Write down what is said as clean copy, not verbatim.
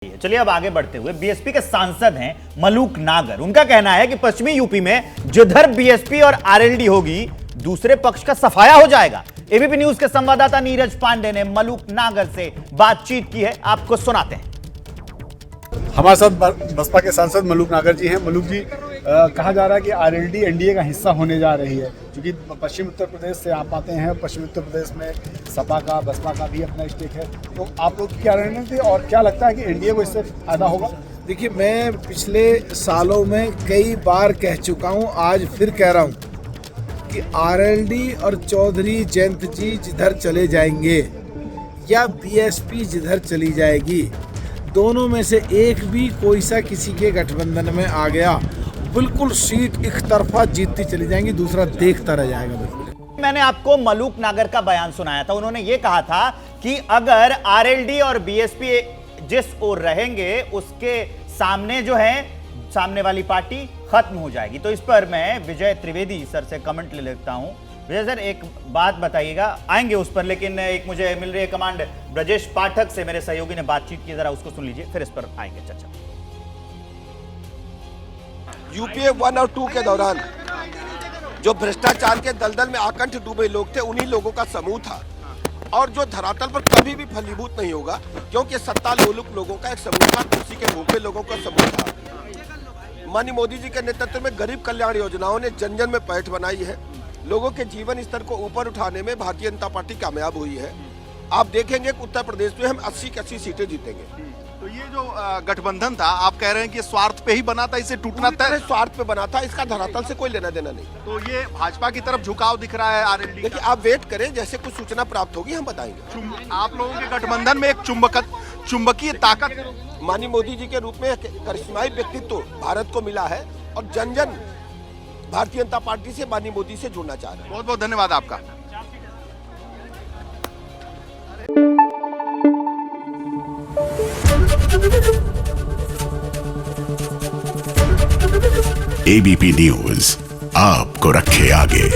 चलिए अब आगे बढ़ते हुए बीएसपी के सांसद हैं मलूक नागर। उनका कहना है कि पश्चिमी यूपी में जिधर बीएसपी और आरएलडी होगी दूसरे पक्ष का सफाया हो जाएगा। एबीपी न्यूज के संवाददाता नीरज पांडे ने मलूक नागर से बातचीत की है, आपको सुनाते हैं। हमारे साथ बसपा के सांसद मलूक नागर जी हैं। मलूक जी, कहा जा रहा है कि आरएलडी एनडीए का हिस्सा होने जा रही है, क्योंकि पश्चिम उत्तर प्रदेश से आप आते हैं। पश्चिम उत्तर प्रदेश में सपा का बसपा का भी अपना स्टेक है, तो आप लोग की क्या रणनीति और क्या लगता है कि एनडीए को इससे फायदा होगा? देखिए, मैं पिछले सालों में कई बार कह चुका हूँ, आज फिर कह रहा हूँ कि आरएलडी और चौधरी जयंत जी जिधर चले जाएंगे या बीएसपी जिधर चली जाएगी, दोनों में से एक भी कोई सा किसी के गठबंधन में आ गया, बिल्कुल सीट एक तरफा जीतती चली जाएंगी, दूसरा देखता रह जाएगा। बिल्कुल मैंने आपको मलूक नागर का बयान सुनाया था। उन्होंने यह कहा था कि अगर आरएलडी और बीएसपी जिस ओर रहेंगे उसके सामने जो है सामने वाली पार्टी खत्म हो जाएगी। तो इस पर मैं विजय त्रिवेदी सर से कमेंट ले लेता हूं। विजय सर, एक बात बताइएगा, आएंगे उस पर, लेकिन एक मुझे मिल रही है कमांड ब्रजेश पाठक से, मेरे सहयोगी ने बातचीत की, जरा उसको सुन लीजिए, फिर इस पर आएंगे चर्चा। यूपीए 1 और 2 के दौरान जो भ्रष्टाचार के दलदल में आकंठ डूबे लोग थे, उन्हीं लोगों का समूह था, और जो धरातल पर कभी भी फलीभूत नहीं होगा, क्योंकि सत्ता लोलुप लोगों का एक समूह था, कुर्सी के भूखे लोगों का समूह था। माननीय मोदी जी के नेतृत्व में गरीब कल्याण योजनाओं ने जन जन में पैठ बनाई है। लोगों के जीवन स्तर को ऊपर उठाने में भारतीय जनता पार्टी कामयाब हुई है। आप देखेंगे कि उत्तर प्रदेश में हम 80 की 80 सीटें जीतेंगे। तो ये जो गठबंधन था, आप कह रहे हैं कि स्वार्थ पे ही बना था, इसे टूटना तय? स्वार्थ पे बना था, इसका धरातल से कोई लेना देना नहीं। तो ये भाजपा की तरफ झुकाव दिख रहा है आरएलडी? देखिए, आप वेट करें, जैसे कुछ सूचना प्राप्त होगी हम बताएंगे। आप लोगों के गठबंधन में एक चुंबकीय ताकत माननीय मोदी जी के रूप में करिश्माई व्यक्तित्व भारत को मिला है, और जन जन भारतीय जनता पार्टी से माननीय मोदी से जुड़ना चाह रहे हैं। बहुत बहुत धन्यवाद आपका। एबीपी न्यूज आपको रखे आगे।